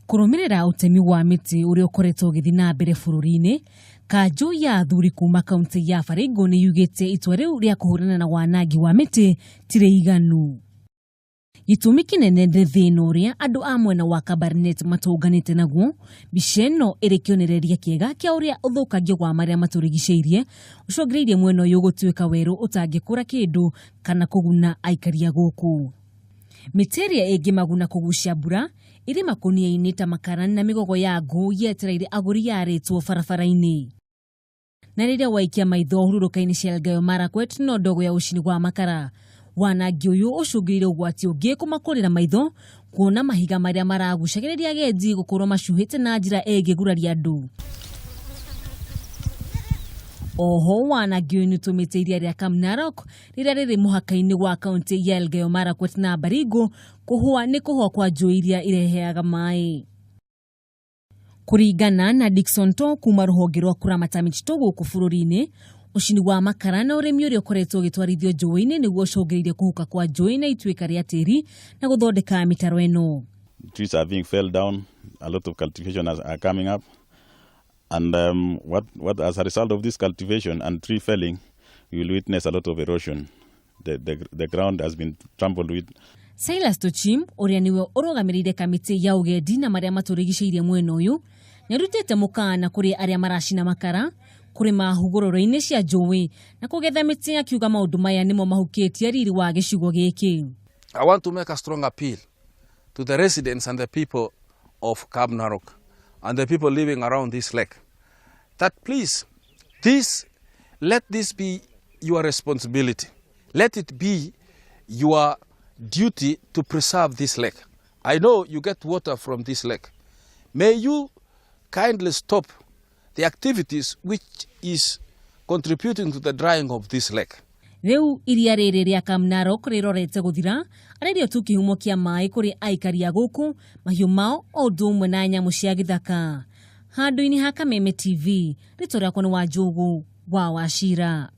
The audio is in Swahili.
Kurumirira utemi wa miti uria ukoretwo ugithi na mbere bururi-ini, kanjo ya athuri kuma kaunti ya Baringo ni yugite itua riu ria kuhurana na wanangi wa miti tire iganu. Gitumi kinene nĩ thĩna ũrĩa andũ a mwena wa Kabarnet matũnganĩte naguo, mbica ĩno ĩrĩ kĩonereria kĩega kĩa ũrĩa ũthũkangio wa marĩa maturigicĩirie ũcũngĩrĩirie mwena ũyũ gũtuĩka werũ ũtangĩkũra kĩndũ kana kũguna aikari a gũkũ. Mĩtĩ ĩrĩa ĩngĩmaguna kũgucia mbura ĩrĩ makũnia-inĩ ta makara na mĩgogo ya ngũ yetereire agũri yarĩtwo barabara-inĩ. Na rĩrĩa waikia maitho hururuka-ini cia Elgeyo Marakwet no ndogo ya Ucini wa makara, wanangi uyu ucungiriirie ugwati ungi kumakurira maitho kuona mahiga marĩa maragucagĩrĩria agendi gũkorwo macuhĩte na njĩra ĩngĩguraria andũ. Oho wanangi uyu niutumite iria rĩa Kamnarok rĩrĩa rĩrĩ mũhaka-inĩ wa kaunti ya Elgeyo Marakwet na Baringo kuhua nĩ kuhua kwa njui iria ireheaga maai. Kũringana na Dickson To kuma rũhonge rwa kũramata mĩtitũ gũkũ bũrũri-inĩ, Ucini wa makara na ũrĩmi ũrĩa ũkoretwo ũgĩtwarithio njũĩ-inĩ nĩguo ũcũngĩrĩirie kũhuka kwa njũĩ na ituĩka rĩa tĩri na gũthondeka mĩtaro ĩno. Trees are being fell down, a lot of cultivation are coming up, and what as a result of this cultivation and tree felling, you will witness a lot of erosion. The ground has been trampled with. Silas Tochim, ũrĩa niwe ũrũgamĩrĩire kamĩtĩ ya ugethi na marĩa maturigicĩirie mwena ũyũ, nĩarutĩte mũkaana kũrĩ arĩa maracina makara kurima hũgũrũrũ-inĩ cia njũĩ na kũgetha mĩtĩ akiuga maũndũ maya nĩmo mahukĩtie riri wa gĩcigo gĩkĩ. I want to make a strong appeal to the residents and the people of Kamnarok and the people living around this lake that please, let this be your responsibility. Let it be your duty to preserve this lake. I know you get water from this lake. May you kindly stop the activities which is contributing to the drying of this lake. Rĩu iria rĩrĩ rĩa Kamnarok rĩrorete gũthira, arĩrĩo tu kĩhumo kĩa maĩ kũrĩ aikari a gũkũ, mahiũ mao o ũndũ ũmwe na nyamũ cia gĩthaka. Handũ-inĩ ha Kameme TV, rĩtwa rĩakwa nĩ Wanjũgũ wa Wachira.